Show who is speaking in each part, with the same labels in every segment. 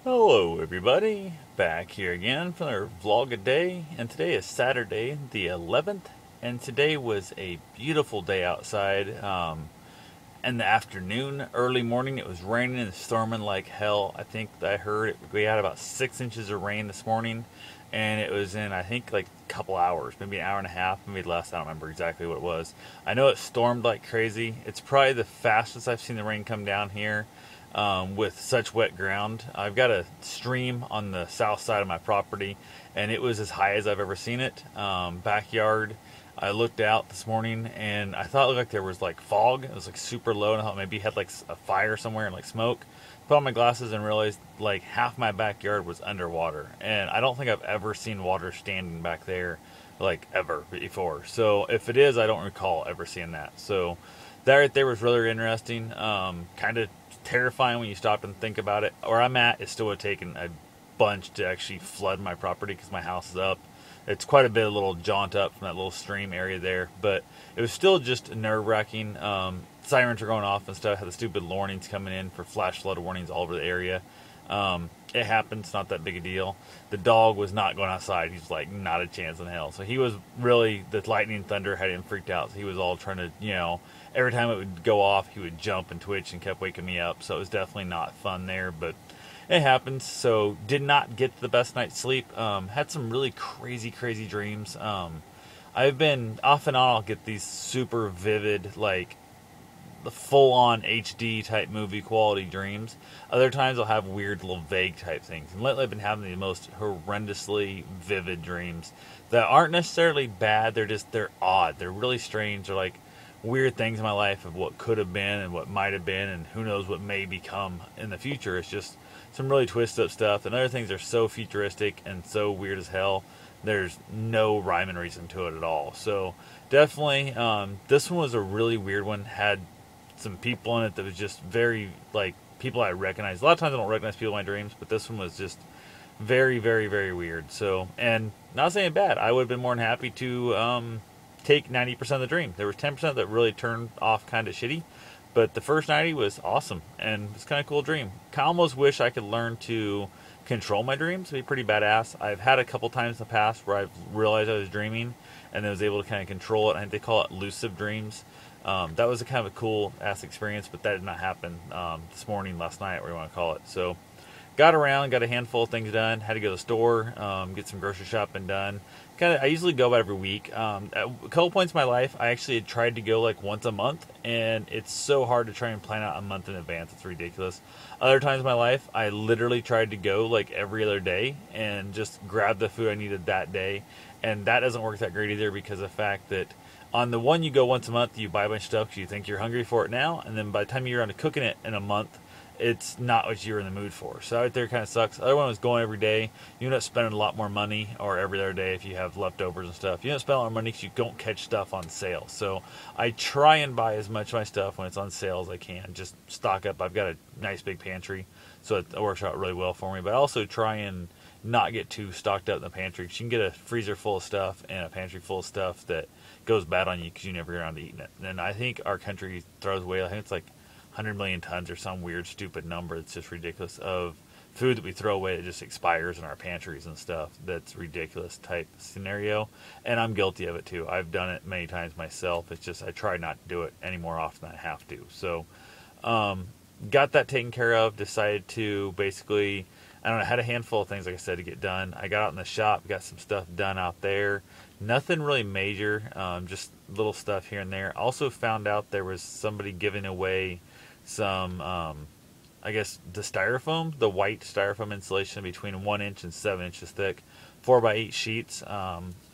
Speaker 1: Hello, everybody. Back here again for another vlog a day, and today is Saturday, the 11th, and today was a beautiful day outside. In the afternoon, early morning, it was raining and storming like hell. I think I heard we had about 6 inches of rain this morning, and it was in I think like a couple hours, maybe an hour and a half, maybe less. I don't remember exactly what it was. I know it stormed like crazy. It's probably the fastest I've seen the rain come down here with such wet ground. I've got a stream on the south side of my property, and it was as high as I've ever seen it. Backyard. I looked out this morning and I thought it looked like there was like fog. It was like super low, and I thought maybe it had like a fire somewhere and like smoke. Put on my glasses and realized like half my backyard was underwater, and I don't think I've ever seen water standing back there like ever before. So if it is, I don't recall ever seeing that. So that right there was really interesting. Kind of terrifying when you stop and think about it. Where I'm at, it still would have taken a bunch to actually flood my property because my house is up. It's quite a bit of little jaunt up from that little stream area there, but it was still just nerve wracking. Sirens are going off and stuff. Had the stupid warnings coming in for flash flood warnings all over the area. It happens, not that big a deal. The dog was not going outside. He's like, not a chance in hell. So he was really, the lightning and thunder had him freaked out. So he was all trying to, every time it would go off, he would jump and twitch and kept waking me up. So it was definitely not fun there, but it happens. So did not get the best night's sleep. Had some really crazy dreams. I've been off and on. I'll get these super vivid, like the full-on HD type movie quality dreams. Other times I'll have weird little vague type things. And lately I've been having the most horrendously vivid dreams that aren't necessarily bad. They're odd. They're really strange. They're like weird things in my life of what could have been and what might have been and who knows what may become in the future. It's just some really twisted up stuff. And other things are so futuristic and so weird as hell. There's no rhyme and reason to it at all. So definitely, this one was a really weird one. Had some people in it that was just very like people I recognize. A lot of times I don't recognize people in my dreams, but this one was just very weird. So, and not saying bad. I would have been more than happy to take 90% of the dream. There was 10% that really turned off kind of shitty, but the first 90 was awesome and it's kind of cool dream. I almost wish I could learn to control my dreams. It'd be pretty badass. I've had a couple times in the past where I've realized I was dreaming and then was able to kind of control it. I think they call it lucid dreams. That was a kind of a cool ass experience, but that did not happen this morning, last night, whatever you want to call it. So, got around, got a handful of things done. Had to go to the store, get some grocery shopping done. I usually go about every week. At a couple points in my life, I actually had tried to go like once a month, and it's so hard to try and plan out a month in advance. It's ridiculous. Other times in my life, I literally tried to go like every other day and just grab the food I needed that day, and that doesn't work that great either because of the fact that on the one you go once a month, you buy a bunch of stuff because you think you're hungry for it now, and then by the time you're around to cooking it in a month, it's not what you're in the mood for. So out there kind of sucks. The other one was going every day. You end up spending a lot more money, or every other day if you have leftovers and stuff. You end up spending a lot of money because you don't catch stuff on sale. So I try and buy as much of my stuff when it's on sale as I can. Just stock up. I've got a nice big pantry, so it works out really well for me. But I also try and not get too stocked up in the pantry. You can get a freezer full of stuff and a pantry full of stuff that goes bad on you because you never get around to eating it. And I think our country throws away, I think it's like 100 million tons or some weird stupid number that's just ridiculous of food that we throw away that just expires in our pantries and stuff. That's ridiculous type scenario, and I'm guilty of it too. I've done it many times myself. It's just I try not to do it any more often than I have to. So got that taken care of. Decided to basically, I don't know, had a handful of things, like I said, to get done. I got out in the shop, got some stuff done out there. Nothing really major, just little stuff here and there. Also found out there was somebody giving away some, I guess, the styrofoam, the white styrofoam insulation between 1 inch and 7 inches thick, 4x8 sheets.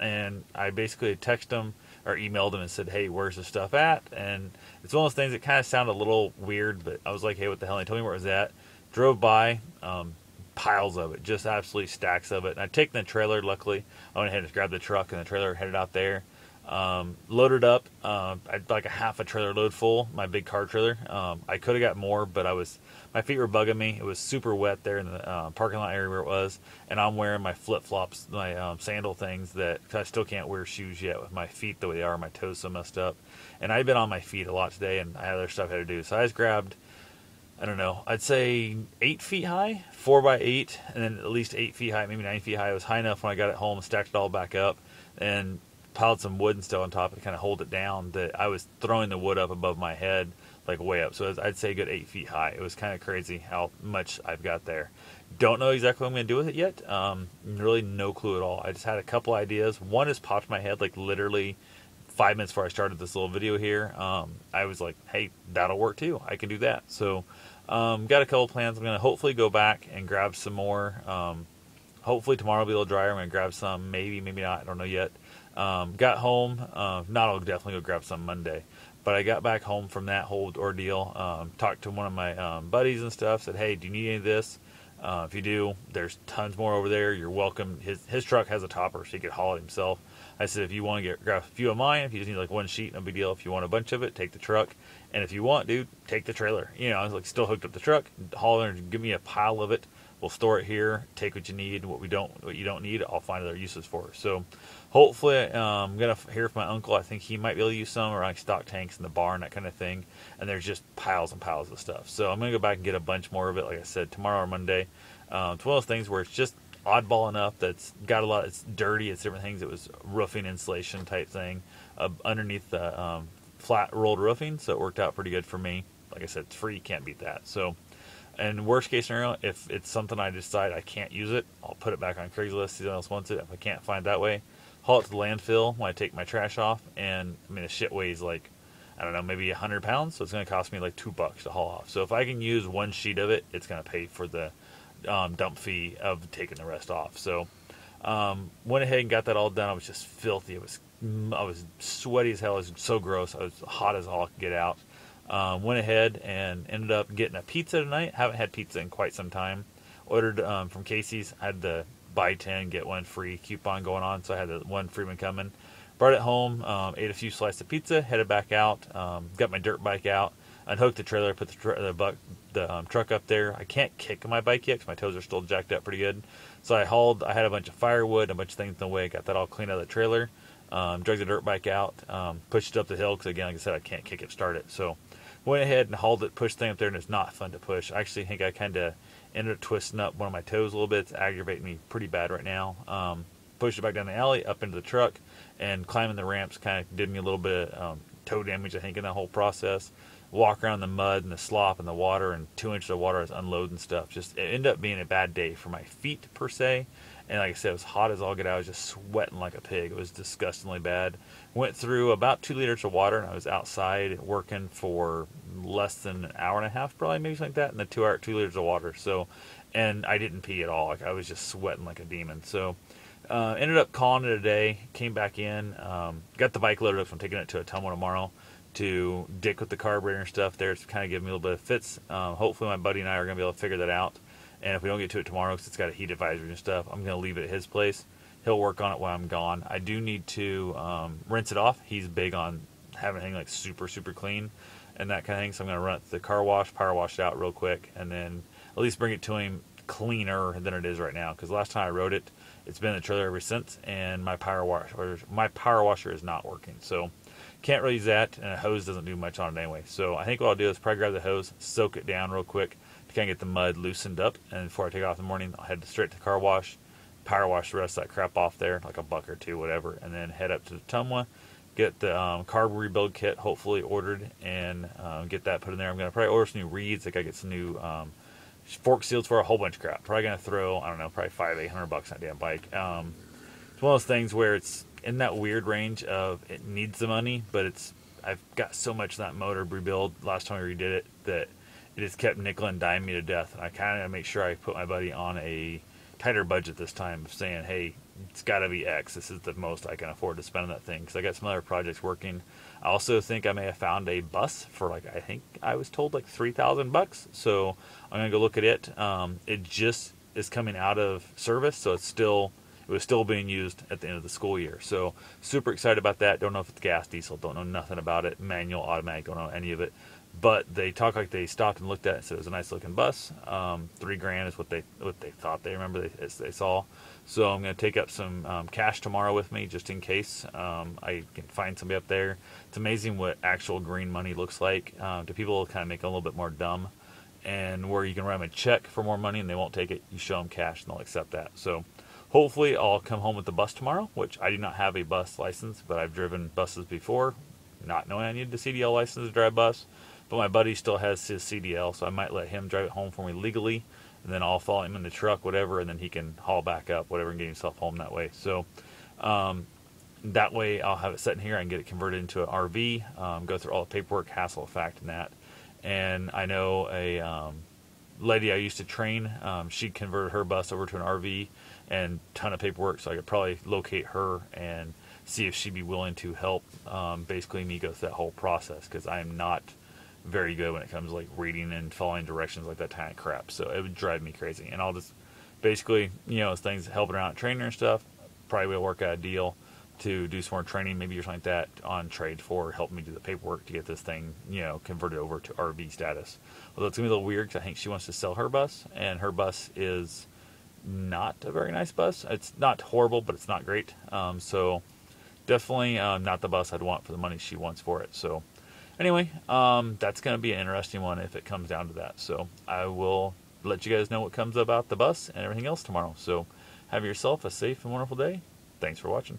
Speaker 1: And I basically texted them or emailed them and said, hey, where's the stuff at? And it's one of those things that kind of sounded a little weird, but I was like, hey, what the hell? And they told me where it was at. Drove by, piles of it, just absolutely stacks of it. And I'd taken the trailer, luckily. I went ahead and grabbed the truck and the trailer, headed out there. Loaded up, I'd like a half a trailer load full, my big car trailer. I could have got more, but my feet were bugging me. It was super wet there in the parking lot area where it was, and I'm wearing my flip flops, my sandal things that, cause I still can't wear shoes yet with my feet the way they are, my toes so messed up. And I've been on my feet a lot today, and I had other stuff I had to do. So I just grabbed I don't know. I'd say 8 feet high, 4 by 8, and then at least 8 feet high, maybe 9 feet high. It was high enough when I got it home, stacked it all back up, and piled some wood and stuff on top to kind of hold it down. That I was throwing the wood up above my head, like way up. So I'd say a good 8 feet high. It was kind of crazy how much I've got there. Don't know exactly what I'm going to do with it yet. Really no clue at all. I just had a couple ideas. One has popped in my head, like literally 5 minutes before I started this little video here. I was like, hey, that'll work too. I can do that. So got a couple plans. I'm going to hopefully go back and grab some more. Hopefully tomorrow will be a little drier. I'm going to grab some. Maybe, maybe not. I don't know yet. Got home. Not, I'll definitely go grab some Monday. But I got back home from that whole ordeal. Talked to one of my buddies and stuff. Said, hey, do you need any of this? If you do, there's tons more over there. You're welcome. His truck has a topper, so he could haul it himself. I said, if you want to grab a few of mine, if you just need like one sheet, no big deal. If you want a bunch of it, take the truck. And if you want, dude, take the trailer. You know, I was like, still hooked up the truck, haul it, and give me a pile of it. We'll store it here. Take what you need. What you don't need, I'll find other uses for. So, hopefully, I'm gonna hear from my uncle. I think he might be able to use some, or like stock tanks in the barn, that kind of thing. And there's just piles and piles of stuff. So I'm gonna go back and get a bunch more of it. Like I said, tomorrow or Monday. It's one of those things where it's just oddball enough that's got a lot. It's dirty. It's different things. It was roofing insulation type thing underneath the flat rolled roofing, so it worked out pretty good for me. Like I said, it's free. Can't beat that. So. And worst case scenario, if it's something I decide I can't use it, I'll put it back on Craigslist. See someone else wants it. If I can't find that way, haul it to the landfill when I take my trash off. And I mean, the shit weighs like, I don't know, maybe 100 pounds. So it's going to cost me like $2 to haul off. So if I can use one sheet of it, it's going to pay for the dump fee of taking the rest off. So went ahead and got that all done. I was just filthy. I was sweaty as hell. It was so gross. I was hot as all I could get out. Went ahead and ended up getting a pizza tonight. Haven't had pizza in quite some time. Ordered from Casey's. I had the buy 10, get 1 free coupon going on, so I had the 1 free one coming. Brought it home, ate a few slices of pizza, headed back out, got my dirt bike out, unhooked the trailer, put the truck up there. I can't kick my bike yet because my toes are still jacked up pretty good. So I had a bunch of firewood, a bunch of things in the way, got that all cleaned out of the trailer, dragged the dirt bike out, pushed it up the hill because, again, like I said, I can't kick it, start it. So went ahead and hauled it, pushed the thing up there, and it's not fun to push. I actually think I kind of ended up twisting up one of my toes a little bit. It's aggravating me pretty bad right now. Pushed it back down the alley, up into the truck, and climbing the ramps kind of did me a little bit of toe damage, I think, in that whole process. Walk around the mud and the slop and the water, and 2 inches of water I was unloading stuff. Just, it ended up being a bad day for my feet, per se. And like I said, it was hot as all get out. I was just sweating like a pig. It was disgustingly bad. Went through about 2 liters of water, and I was outside working for less than an hour and a half, probably, maybe something like that, and the 2 liters of water. So, and I didn't pee at all. Like, I was just sweating like a demon. So, ended up calling it a day. Came back in, got the bike loaded up. So I'm taking it to Ottumwa tomorrow to dick with the carburetor and stuff there. It's kind of giving me a little bit of fits. Hopefully my buddy and I are going to be able to figure that out. And if we don't get to it tomorrow, because it's got a heat advisory and stuff, I'm going to leave it at his place. He'll work on it while I'm gone. I do need to rinse it off. He's big on having anything like super, super clean and that kind of thing. So I'm going to run it to the car wash, power wash it out real quick, and then at least bring it to him cleaner than it is right now. Because last time I rode it, it's been in the trailer ever since, and my power washer is not working. So can't really use that, and a hose doesn't do much on it anyway. So I think what I'll do is probably grab the hose, soak it down real quick to kind of get the mud loosened up, and before I take it off in the morning, I'll head straight to the car wash, power wash the rest of that crap off there, like a buck or two, whatever, and then head up to Ottumwa, get the carb rebuild kit hopefully ordered, and get that put in there. I'm going to probably order some new reeds. I got to get some new fork seals for a whole bunch of crap. Probably going to throw, I don't know, probably $500-800 on that damn bike. It's one of those things where it's in that weird range of it needs the money, but I've got so much of that motor rebuild last time I redid it that it just kept nickel and diming me to death. And I kind of make sure I put my buddy on a tighter budget this time of saying, hey, it's got to be X. This is the most I can afford to spend on that thing, because I got some other projects working. I also think I may have found a bus for I think I was told like $3,000. So I'm gonna go look at it. It just is coming out of service, so it was still being used at the end of the school year. So super excited about that. Don't know if it's gas, diesel, don't know nothing about it. Manual, automatic, don't know any of it. But they talk like they stopped and looked at it and said it was a nice looking bus. $3,000 is what they thought they saw. So I'm going to take up some cash tomorrow with me just in case I can find somebody up there. It's amazing what actual green money looks like to people. Kind of make it a little bit more dumb and where you can write them a check for more money and they won't take it, you show them cash and they'll accept that. So hopefully I'll come home with the bus tomorrow, which I do not have a bus license, but I've driven buses before, not knowing I needed a CDL license to drive a bus. But my buddy still has his CDL, so I might let him drive it home for me legally, and then I'll follow him in the truck, whatever, and then he can haul back up, whatever, and get himself home that way. So that way I'll have it sitting here. I can get it converted into an RV, go through all the paperwork, hassle of fact and that. And I know a lady I used to train, she converted her bus over to an RV and ton of paperwork, so I could probably locate her and see if she'd be willing to help basically me go through that whole process, because I am not very good when it comes to like reading and following directions like that kind of crap. So it would drive me crazy. And I'll just basically, as things helping around at trainer and stuff, probably will work out a deal to do some more training, maybe or something like that, on trade for helping me do the paperwork to get this thing, converted over to RV status. Although it's going to be a little weird, because I think she wants to sell her bus, and her bus is not a very nice bus. It's not horrible, but it's not great. So definitely not the bus I'd want for the money she wants for it. So anyway, that's going to be an interesting one if it comes down to that. So I will let you guys know what comes about the bus and everything else tomorrow. So have yourself a safe and wonderful day. Thanks for watching.